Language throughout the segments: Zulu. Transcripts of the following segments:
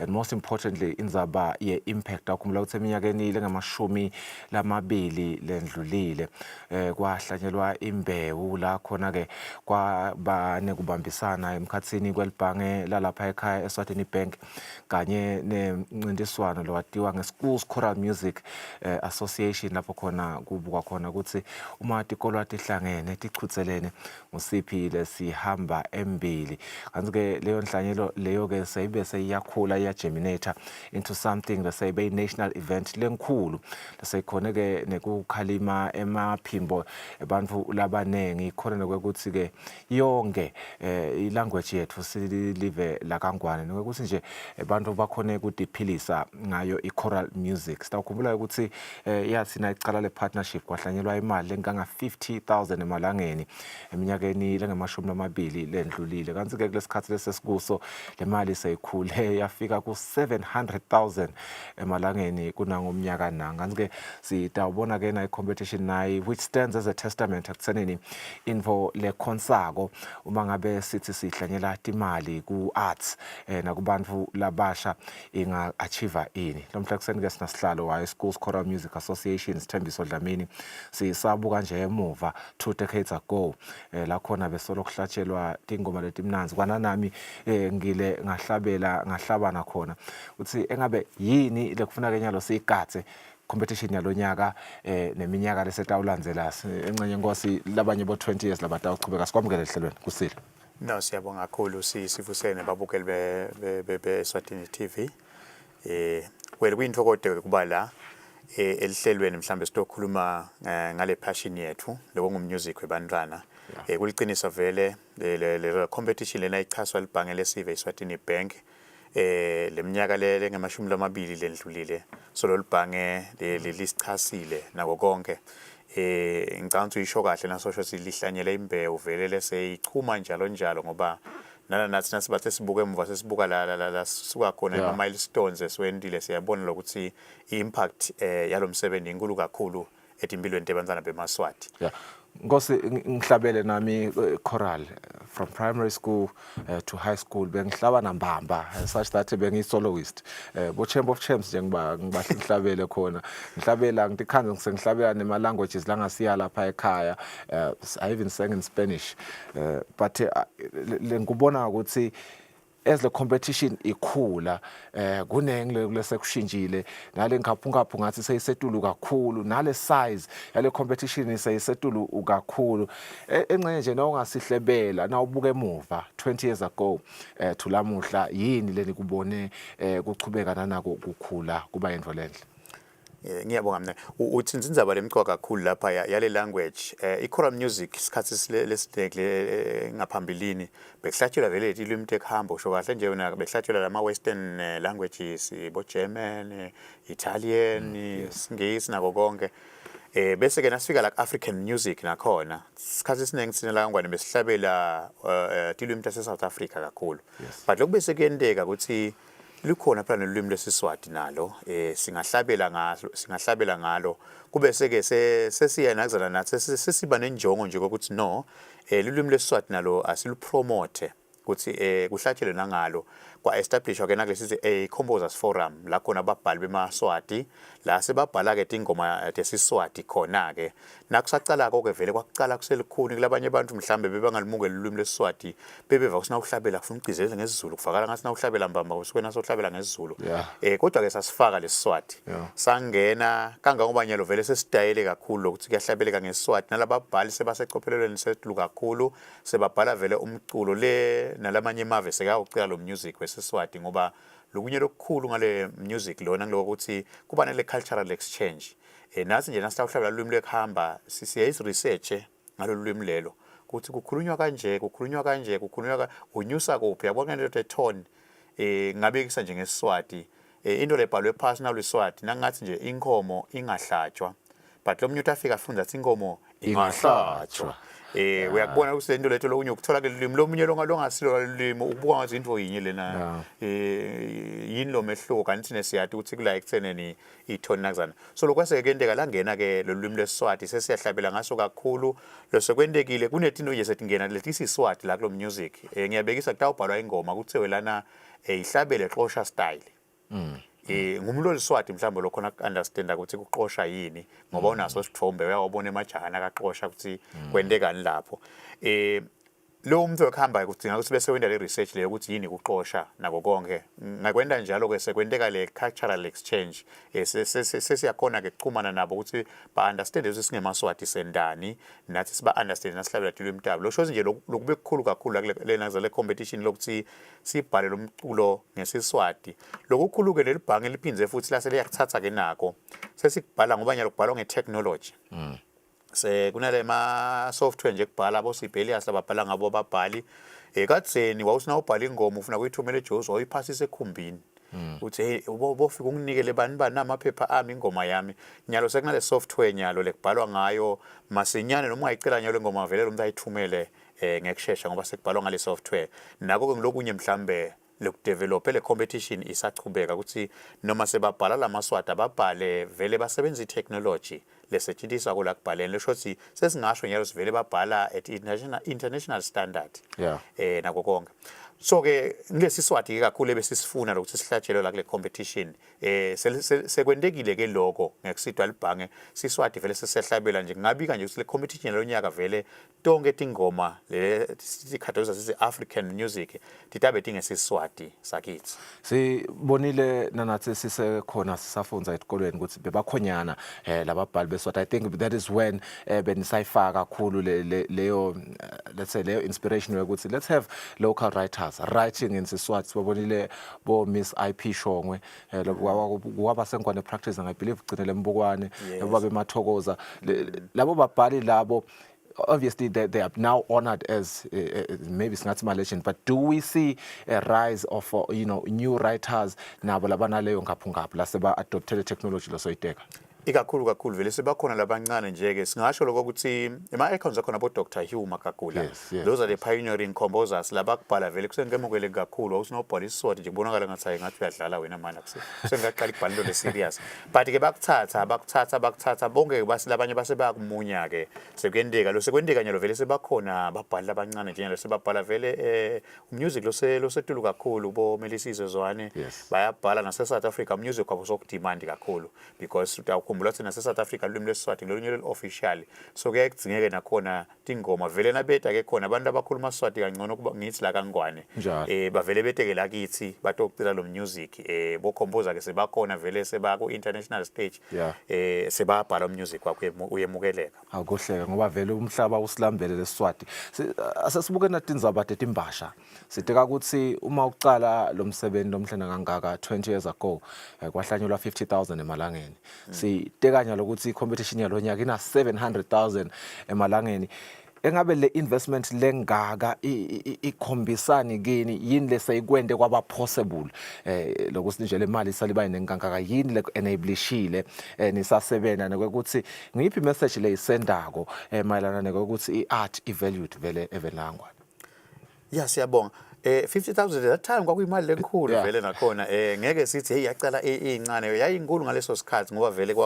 and most importantly indzaba ye-impact akhumbula ukuthi eminyakeni lengamashumi lamabili lendlulile kwahlanyelwa imbewu la khona-ke kwaba nekubambisana emkhatsini kwelibhange lalapha ekhaya eSwatini Bank kanye nemncintiswano lo watiwa nge-Schools Choral Music Association lapho khona kubukwa khona ukuthi uma tikolo tihlangene tichutselene ngusiphi lesihamba embili kanti-ke leyo nhlanyelo leyo-ke seyibe seyiyakhula iyagerminata into something leseyibe i-national event lenkhulu leseyikhone-ke nekukhalima emaphimbo abantu labanengi khona nokwekuthi-ke yonke ilanguage yethu silive lakangwane nokwekuthi nje abantu bakhone ukudiphilisa ngayo i-choral music sitawukhumbula ukuthi yathina icala le-partnership kwahlanyelwa imali lenkanga 50,000 emalangeni eminyakeni lengamashumi amabili lendlulile kanti-ke kulesikhathi lesesikuso le mali seyikhule yafika ku-700,000 emalangeni kunangomnyaka nanga kanti-ke sitawubona-ke na i-competition nayi which stands as a testament ekuthenini info le-khonsako uma ngabe sithi sihlanyela timali ku-arts nakubantu labasha inga-achieva ini lo mhla kuseni-ke sinasihlalo wayo Schools Choral Music Association Sithembiso Dlamini sisabuka nje emuva 2 decades ago la khona besolo kuhlatshelwa tingoma letimnanzi kwananami ngile ngahlabana khona uthi engabe yini lekufuna-ke nyalo siyigatse competition yalonyaka neminyaka lesetawulandzela encenye ngosi labanye bo 20 years labatawuchubeka sikwamukele ehlelweni kusile. No, siyabonga kakhulu sifusene babukeli beSwatini TV. Well kuyintokodo kuba la elihlelweni mhlambe sitokhuluma ngale passion yethu lokungumusic webantwana. Kuliqiniso vele le competition lena ichaswa libhange lesive iSwatini Bank leminyaka lengamashumi lamabili lendlulile so lolibhange lisichasile nako konke ngicabanga ukuthi uyisho kahle nasosho silihlanyele imbewu vele leseyichuma njalo ngoba nathi nasibathe sibuka emuva sesibuka la suka khona ama-milestones esiwendile siyabona lokuthi i-impact yalomsebenzi inkulu kakhulu etimpilweni tebantwana bemaswati. Ngosi ngihlabele nami choral from primary school to high school bengihlaba nambamba such that bengisoloist bo Chamber of Champs nje ngibahle ngihlabele khona ngihlabela ngikhanze ngisengihlabela nema languages la ngasiya lapha ekhaya I even sang in Spanish but ngikubona ukuthi as the competition ikhula kunenge lesekushintshile nale ngaphu ngathi seyisetulu kakhulu nale size yale competition seyisetulu kakhulu encenye nje nawungasihlebela nawubuka emuva 20 years ago thulamuhla yini leni kubone kuchubeka nanako kukhula kuba yento lenhle. Ngiyabonga mina uthi indzaba lemqoka kakhulu lapha yale language i-choral music isikhathi lesidekle ngaphambilini bekuhlatshelwa vele ilimi tekuhamba usho kahle nje wena bekuhlatshelwa lama western languages bo German, Italian, Isingisi nako konke bese ke nasifika la African music nakhona isikhathi esiningi sina la ngwane besihlabela ilimi tase South Africa kakhulu but lokubese kuyenteka ukuthi likhona phela nelimi lesiswati nalo singahlabela ngalo kube seke sesiya nakuzana nathi sesiba nenjongo nje ukuthi no ilimi lesiswati nalo asilupromote ukuthi kuhlatshelwe nangalo kwa establishwa ke nakulesithi composers forum la khona ababhali bemaswati la sebabhala ke ingoma tesiswati khona ke nakusacala ke vele kwakucala kuselikhuni kulabanye abantu mhlambe bebangalimukela ulimi lesiswati bebeva kusina uhlabela kufuna ugcizelele ngesiZulu kufakala ngathi na uhlabela mbamba usuke nasohlabela ngesiZulu kodwa ke sasifaka lesiswati sangena kangangoba nyalo vele sesidayele kakhulu ukuthi kuyahlabeleka ngesiswati nalababhali sebasecophelelweni sethu kakhulu sebabhala vele umculo le nalamanye emave sekawucela lo music wesiswati ngoba lokunye lokukhulu ngale music lona ngiloko ukuthi kuba nale cultural exchange nathi nje nasitawuhlabela ulimi lekuhamba siyayizi research ngalo limi lelo ukuthi kukhulunywa kanje unyusa kuphi yabona into tone ngabekisa nje ngesiswati into lebhalwe phasi naluswati nangathi nje inkomo ingahlatshwa but lo mntu afika afunda athi inkomo ingahlatshwa uyakubona ukuthi into letho lokunye ukuthola ke limi lomunye longasilo limi ubuka ngathi into yinye lena yini lo mehluko kanti thina siyathi ukuthi kula ekutheneni ithoni nakuzana so lokwase kwenteka la ngena ke lo lwimi lwesiswati sesiyahlabela ngaso kakhulu lo sekwentekile kunetinto nje setingena lethi siswati la kulo music ngiyabekisa kutawubhalwa ingoma kuthiwe lana ihlabele xosha style ngumlo liswati mhlawumbe lokho na understand ukuthi kuqosha yini ngoba unaso sithombe uyawabona emajana akaxosha ukuthi kwendekani lapho lo muntu okuhamba ukudinga ukuthi bese wenda le research leyo ukuthi yini ukuqosha nako konke ngakwenda njalo ke sekwenteka le cultural exchange sesiyakhona ke kuchumana nabo ukuthi ba understand ukuthi singemaswati sendani nathi siba understand nasihlabela dilo imtabo lo shows nje lokube kukhulu kakhulu le nazo le competition lokuthi sibhale lo mculo ngesiswati lokukhulu ke lelibhange liphindze futhi la seliyakuthatha ke nako sesikubhala ngoba nyalo kubhalwa ngetechnology se kunale ma software nje kubhala abo Sibelius lababhala ngabo ababhali kadzeni wawusina ubhala ingoma ufuna kuyithumela eJozi oyiphasise ekhumbini uthi hey bofika unginikele bani namaphepha ami ingoma yami nyalo sekunale software nyalo lekubhalwa ngayo masinyane noma ungayicela nyalo ingoma vele lo muntu ayithumele ngekusheshsha ngoba sekubhalwa ngale software nako ke ngilokunye mhlambe lokudevelop le competition isachubeka ukuthi noma sebabhala lamaswati ababhale vele basebenzisa itechnology lesetshenziswa kula kubhaleni lesho ukuthi sesingasho nyalo sivele babhala at international standard nako konke so ke ngilesiswati ke kakhulu ebesisifuna lokuthi sihlatshelwe la kule competition sekwentekile ke lokho ngekusidwa libhange siswati vele sesehlabela nje ngabika nje ukuthi le competition lonyaka vele tonke tingoma le sikhathoza sisi African music titabe tingesiswati sakithi sibonile nanathi sisekhona sisafunza esikolweni ukuthi bebakhonyana lababhali beswati I think that is when benisayifaka kakhulu leyo let's say leyo inspiration ukuthi let's have local writers writing in Siswati sibonile bo Miss IP Shongwe waba sengwane practice I believe ugcinele mbukwane babe mathokoza labo babhali labo obviously they are now honored as maybe singathi ma legend but do we see a rise of new writers nabo labana leyo ngaphungaphi la seba adopted technology losoyiteka ikakhulu vele sebakhona labancane nje ke singasho lokho ukuthi ema icons akhona bo Dr Hugh Makagula those are the pioneering composers labakubhala vele kusengemukele kakhulu awusinobhala isiswati nje kubonakala ngathi uyadlala wena manje kusengaqala ikubhala into le serious but ke bakuthatha bonke basilabanye base bayakumunya ke sekwendeka lo sekwendeka nyalo vele sebakhona babhali labancane nje nyalo sebabhala vele music lo setulu kakhulu bo Melisizwe Zwane bayabhala nase South Africa music kwabo sokudemand kakhulu because khumbula thina se South Africa lwimi lwesiswati ngolunye official so ke kudzingeke nakhona tingoma vele nabeta ke khona abantu abakhuluma isiswati kangcono kuba ngithi la kangwane bavele beteke la kithi batocila lo music bo composer ke sebakhona vele seba ku international stage sebabhala music wakho uyemukeleka akuhleka ngoba vele umhlaba usilambele lesiswati asesibuke natindzaba tetimbasha siteka ukuthi uma uqala lo msebenzi lomhlana kangaka 20 years ago kwahlanyelwa 50,000 emalangeni sitekanya lokuthi competition yalonyaka ina 700,000 emalangeni engabe le investment lengaka ikhombisani kini yini leseyikwende kwaba possible lokuthi nje le mali isaliba nenkangaka yini le enablishile nisasebenza nokuthi ngiphi message le isendako mayelana nokuthi iart evalued vele evenangwa siyabonga 50,000 that time kwakuyimali lenkulu vele nakhona ngeke sithi hey yacala incane yayinkulu ngaleso sikhathi ngoba vele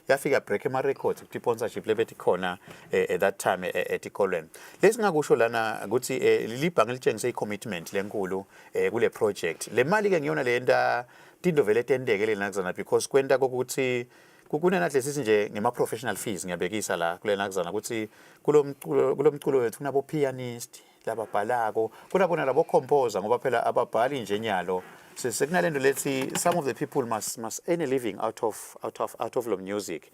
yafika break ema records ukuthi sponsorship lebethi khona at that time etikolweni lesingakusho lana ukuthi libhange litshengise icommitment lenkulu kule project le mali ke ngiyona lenta tindo vele tendekele nakuzana because kwenta ukuthi kunenahle sithi nje ngema professional fees ngiyabekisa la kule nakuzana ukuthi kulomculo wethu kunabo pianist lababhalako kunabona labo composer ngoba phela ababhali nje nyalo sekunalento lethi some of the people must earn a living out of lo music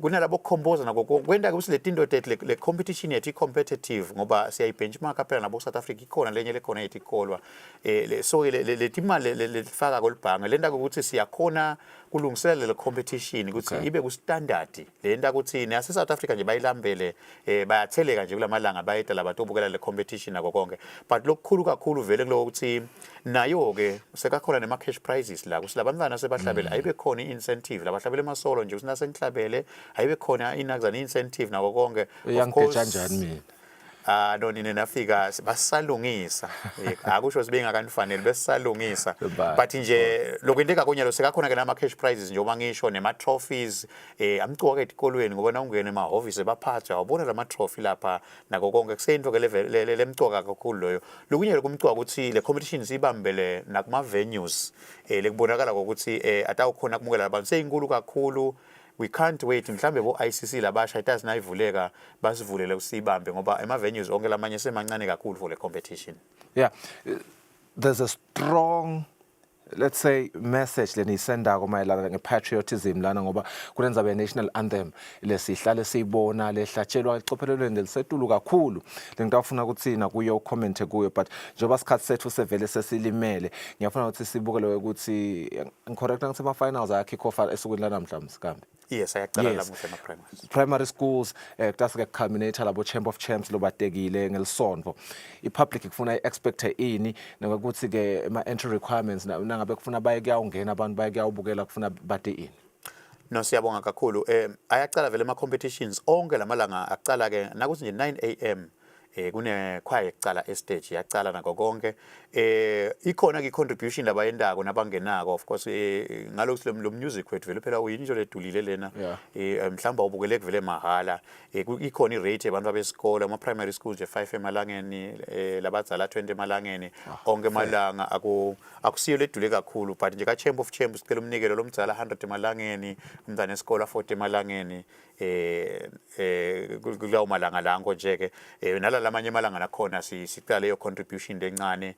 kunalabo composer nako kwenda ukuthi le tinto le competition yethu competitive ngoba siya benchmark phela nabo South Africa ikhona lenye lekhona yethi ikolwa so le timali lefaka kolibhange lenta ukuthi siyakhona kulungiselela le competition ukuthi ibe ku standard lenta ukuthi nase South Africa nje bayilambele bayatheleka nje kulamalanga bayita labantu obukela le competition nako konke but lokukhulu kakhulu vele kulo ukuthi nayo ke sekakhona nema cash prizes la ukuthi labantwana sebahlabela ayibe khona incentive labahlabela emasolo nje usina sengihlabele ayibe khona inakuzana incentive nako konke of course kanjani mina no nina nafika basalungisa akusho sibe ngakanifanele besalungisa but nje lokwento ekakunyalo sekakhona ke nama cash prizes njengoba ngisho nema trophies amcuwa ke etikolweni ngoba ungene emahhovisi baphatha wabona lama trophy lapha nako konke kusento ke lemcuwa kakhulu loyo lokunye lokumcuwa ukuthi le competition sibambele nakuma venues lekubonakala ukuthi atawukhona kumukela abantu seyinkulu kakhulu. We can't wait mhlambe bo ICC labasha itazi nayivuleka basivulele usibambe ngoba ema venues onke lamanye semancane kakhulu for le competition. Yeah, there's a strong, let's say, message lenisendako mayelana ngepatriotism lana ngoba kunenzabe national anthem lesihlale siyibona lehlatshelwa icophelelweni lisetulu kakhulu lengitafuna ukuthi na kuyo comment kuyo but njengoba sikhathi sethu sevele sesilimele ngiyafuna ukuthi sibukele ukuthi incorrect ngathi ama finals ayakick off esukwini lanamhlanje sikambe. Yes, ayaqala la musema primary schools kutase culminate labo champ of champs lobatekile ngelisonto ipublic ifuna expect ini ngokuthi ke ama entry requirements nangabe kufuna baye kuyawungena abantu baye kuyawubukela kufuna bade ini. No siyabonga kakhulu ayaqala vele ama competitions onke lamalanga aqala ke nakuthi nje 9 am kune choir ecala estage yaqala nako konke ikhona ke contribution labayendako nabangenako of course ngalokho lo music wethu vele phela uyinto ledulile lena mhlamba ubukele kuvele mahala ikhona irate abantu abesikole ama primary schools nje 5 emalangeni labadzala 20 emalangeni onke malanga akusiyo ledule kakhulu but nje ka champ of champs sicela umnikelo lomdzala 100 emalangeni umntana esikole 40 emalangeni kulawo malanga lango nje ke nalamanye malanga nakhona siqala leyo contribution lencane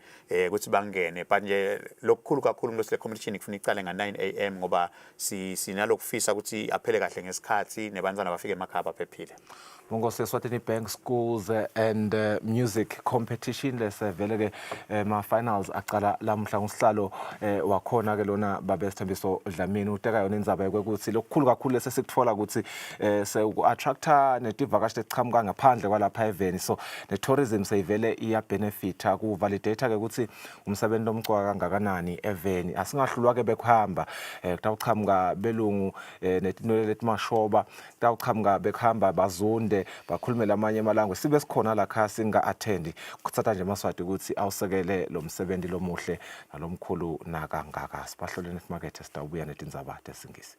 ukuthi bangene but nje lokukhulu kakhulu ngilosile competition kufuna iqale nga 9 am ngoba sinalokufisa ukuthi aphele kahle ngesikhathi nebantwana bafike emakhaya baphephile. Ngose Eswatini Bank Schools and music competition lesevele ke ma finals aqala lamhla ngosihlalo wakhona ke lona babesithembiso Dlamini uteka yona indzaba ukuthi lokukhulu kakhulu lesesikutfola ukuthi se attractor netivakashi lechichamuka ngaphandle kwalapha eveni so ne tourism seyivele iya benefita ku validate ke ukuthi umsebenzi omcwa kangakanani eveni asingahlulwa ke bekuhamba kutawuchamuka belungu netinole letimashoba kutawuchamuka bekuhamba bazonde bakhulumela amanye amalangwe sibe sikhona la kha singa attend kutsatha nje maswati ukuthi awusekele lo msebenzi lomuhle nalomkhulu nakangaka sibahloleni emarket sitawubuya netindzaba tesingisi.